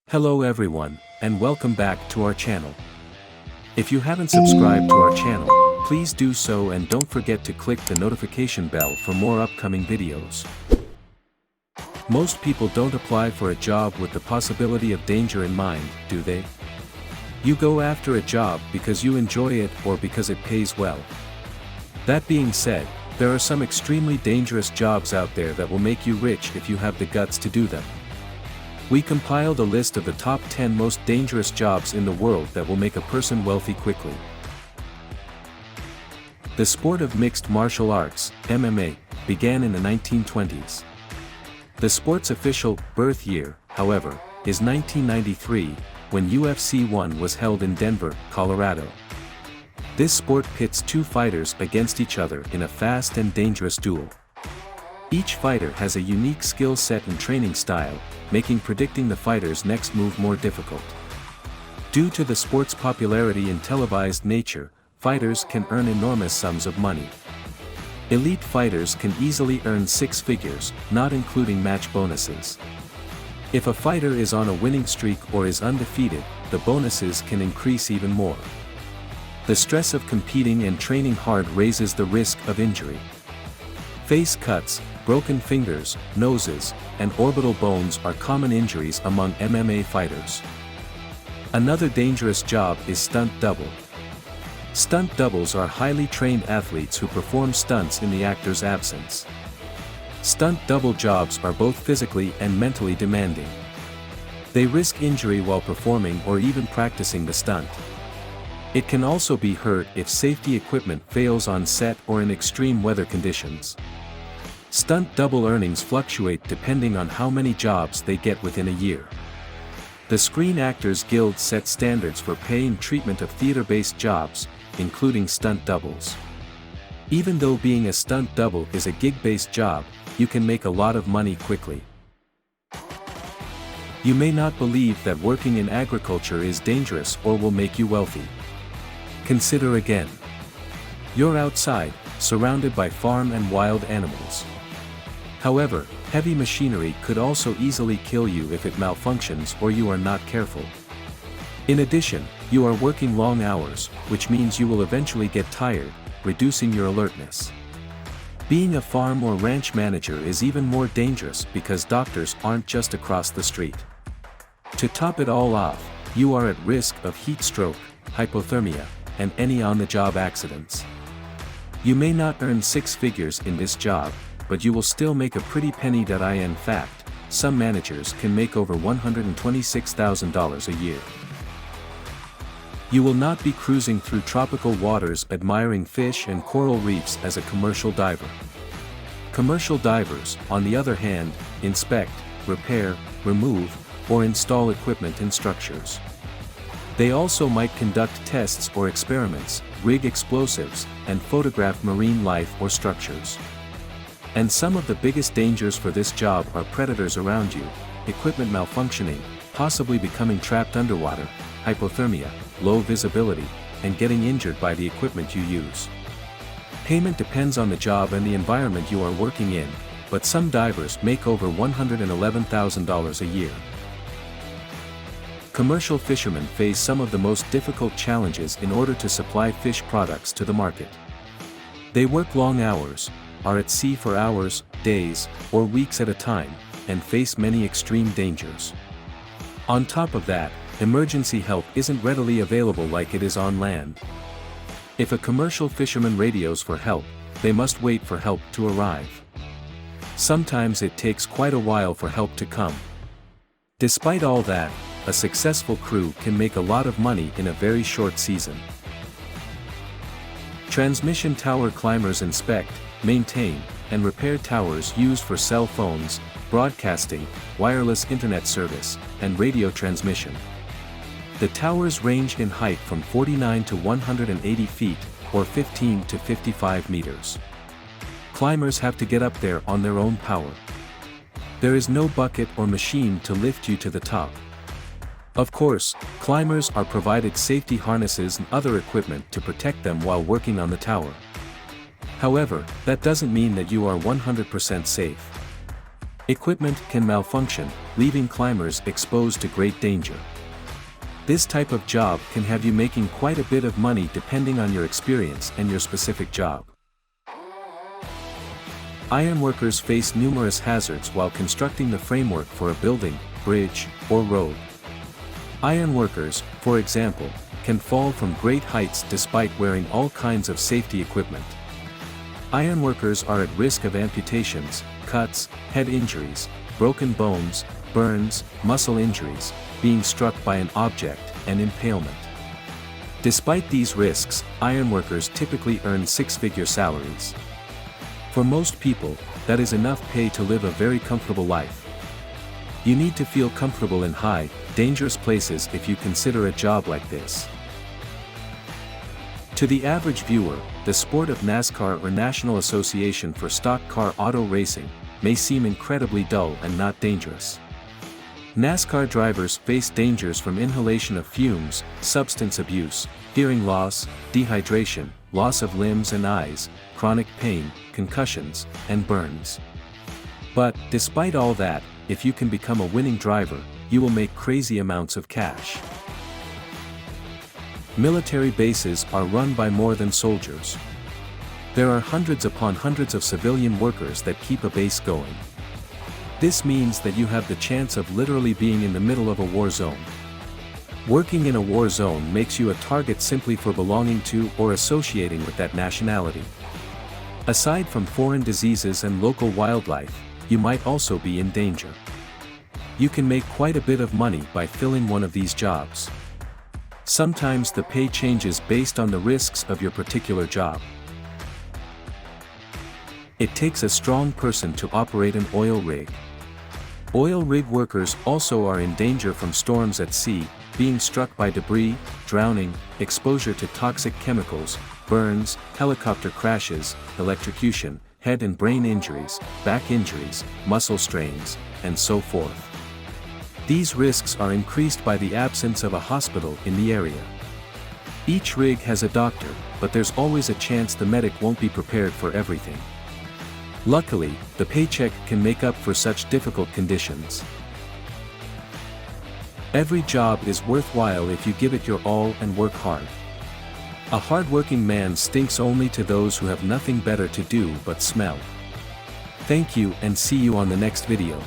Hello everyone, and welcome back to our channel. If you haven't subscribed to our channel, please do so and don't forget to click the notification bell for more upcoming videos. Most people don't apply for a job with the possibility of danger in mind, do they? You go after a job because you enjoy it or because it pays well. That being said, there are some extremely dangerous jobs out there that will make you rich if you have the guts to do them. We compiled a list of the top 10 most dangerous jobs in the world that will make a person wealthy quickly. The sport of mixed martial arts, MMA, began in the 1920s. The sport's official birth year, however, is 1993, when UFC 1 was held in Denver, Colorado. This sport pits two fighters against each other in a fast and dangerous duel. Each fighter has a unique skill set and training style, making predicting the fighter's next move more difficult. Due to the sport's popularity and televised nature, fighters can earn enormous sums of money. Elite fighters can easily earn six figures, not including match bonuses. If a fighter is on a winning streak or is undefeated, the bonuses can increase even more. The stress of competing and training hard raises the risk of injury. Face cuts, broken fingers, noses, and orbital bones are common injuries among MMA fighters. Another dangerous job is stunt double. Stunt doubles are highly trained athletes who perform stunts in the actor's absence. Stunt double jobs are both physically and mentally demanding. They risk injury while performing or even practicing the stunt. It can also be hurt if safety equipment fails on set or in extreme weather conditions. Stunt double earnings fluctuate depending on how many jobs they get within a year. The Screen Actors Guild sets standards for pay and treatment of theater-based jobs, including stunt doubles. Even though being a stunt double is a gig-based job, you can make a lot of money quickly. You may not believe that working in agriculture is dangerous or will make you wealthy. Consider again. You're outside, surrounded by farm and wild animals. However, heavy machinery could also easily kill you if it malfunctions or you are not careful. In addition, you are working long hours, which means you will eventually get tired, reducing your alertness. Being a farm or ranch manager is even more dangerous because doctors aren't just across the street. To top it all off, you are at risk of heat stroke, hypothermia, and any on-the-job accidents. You may not earn six figures in this job, but you will still make a pretty penny. In fact, some managers can make over $126,000 a year. You will not be cruising through tropical waters admiring fish and coral reefs as a commercial diver. Commercial divers, on the other hand, inspect, repair, remove, or install equipment and structures. They also might conduct tests or experiments, rig explosives, and photograph marine life or structures. And some of the biggest dangers for this job are predators around you, equipment malfunctioning, possibly becoming trapped underwater, hypothermia, low visibility, and getting injured by the equipment you use. Payment depends on the job and the environment you are working in, but some divers make over $111,000 a year. Commercial fishermen face some of the most difficult challenges in order to supply fish products to the market. They work long hours, are at sea for hours, days, or weeks at a time, and face many extreme dangers. On top of that, emergency help isn't readily available like it is on land. If a commercial fisherman radios for help, they must wait for help to arrive. Sometimes it takes quite a while for help to come. Despite all that, a successful crew can make a lot of money in a very short season. Transmission tower climbers inspect, maintain, and repair towers used for cell phones, broadcasting, wireless internet service, and radio transmission. The towers range in height from 49 to 180 feet, or 15 to 55 meters. Climbers have to get up there on their own power. There is no bucket or machine to lift you to the top. Of course, climbers are provided safety harnesses and other equipment to protect them while working on the tower. However, that doesn't mean that you are 100% safe. Equipment can malfunction, leaving climbers exposed to great danger. This type of job can have you making quite a bit of money depending on your experience and your specific job. Ironworkers face numerous hazards while constructing the framework for a building, bridge, or road. Ironworkers, for example, can fall from great heights despite wearing all kinds of safety equipment. Ironworkers are at risk of amputations, cuts, head injuries, broken bones, burns, muscle injuries, being struck by an object, and impalement. Despite these risks, ironworkers typically earn six-figure salaries. For most people, that is enough pay to live a very comfortable life. You need to feel comfortable in high, dangerous places if you consider a job like this. To the average viewer, the sport of NASCAR or National Association for Stock Car Auto Racing may seem incredibly dull and not dangerous. NASCAR drivers face dangers from inhalation of fumes, substance abuse, hearing loss, dehydration, loss of limbs and eyes, chronic pain, concussions, and burns. But, despite all that, if you can become a winning driver, you will make crazy amounts of cash. Military bases are run by more than soldiers. There are hundreds upon hundreds of civilian workers that keep a base going. This means that you have the chance of literally being in the middle of a war zone. Working in a war zone makes you a target simply for belonging to or associating with that nationality. Aside from foreign diseases and local wildlife, you might also be in danger. You can make quite a bit of money by filling one of these jobs. Sometimes the pay changes based on the risks of your particular job. It takes a strong person to operate an oil rig. Oil rig workers also are in danger from storms at sea, being struck by debris, drowning, exposure to toxic chemicals, burns, helicopter crashes, electrocution, head and brain injuries, back injuries, muscle strains, and so forth. These risks are increased by the absence of a hospital in the area. Each rig has a doctor, but there's always a chance the medic won't be prepared for everything. Luckily, the paycheck can make up for such difficult conditions. Every job is worthwhile if you give it your all and work hard. A hard-working man stinks only to those who have nothing better to do but smell. Thank you and see you on the next video.